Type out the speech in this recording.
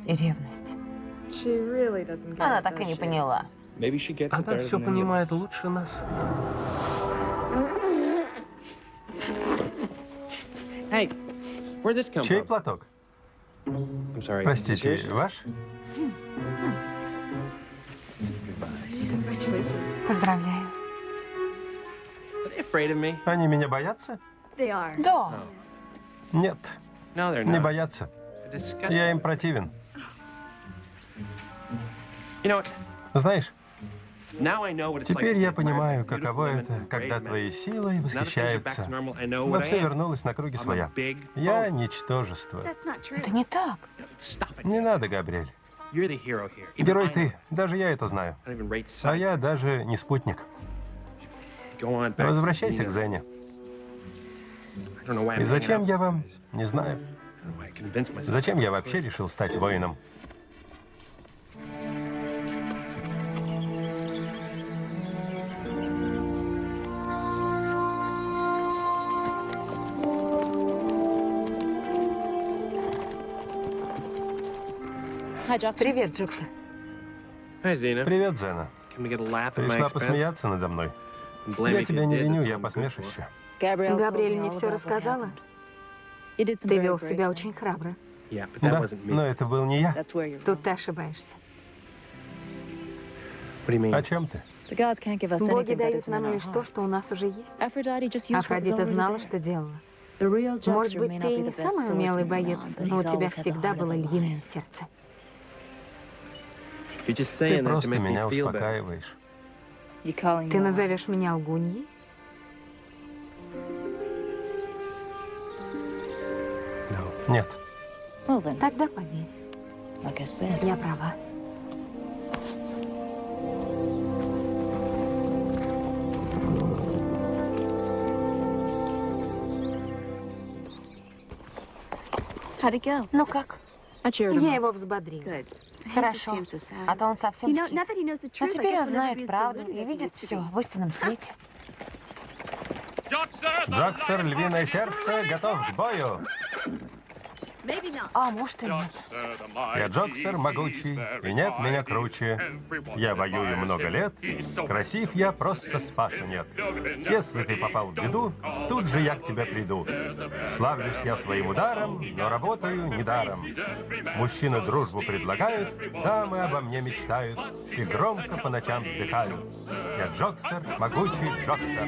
и ревность. Она так и не поняла. Она все понимает лучше нас. Чей платок? Простите, ваш? Поздравляю. Они меня боятся? Да. Нет, не боятся. Я им противен. Знаешь, теперь я понимаю, каково это, когда твоей силой восхищаются. Но все вернулось на круги своя. Я ничтожество. Это не так. Не надо, Габриэль. Герой ты, даже я это знаю. А я даже не спутник. Возвращайся к Зене. И зачем я вам? Не знаю. Зачем я вообще решил стать воином? Привет, Джоксер. Привет, Зена. Пришла посмеяться надо мной. Я тебя не виню, я посмешище. Габриэль мне все рассказала. Ты вел себя очень храбро. Да, но это был не я. Тут ты ошибаешься. О чем ты? Боги дают нам лишь то, что у нас уже есть. Афродита знала, что делала. Может быть, ты и не самый умелый боец, но у тебя всегда было львиное сердце. Ты просто меня успокаиваешь. Ты назовешь меня лгуньей? Нет. Тогда поверь. Я права. Ну как? Я его взбодрила. Хорошо. А то он совсем скис. Но теперь он знает правду и видит все в истинном свете. Джоксер, львиное сердце, готов к бою. А может и нет. Я Джоксер могучий, и нет меня круче. Я воюю много лет, красив я, просто спасу нет. Если ты попал в беду, тут же я к тебе приду. Славлюсь я своим ударом, но работаю недаром. Мужчины дружбу предлагают, дамы обо мне мечтают и громко по ночам вздыхают. Я Джоксер, могучий Джоксер.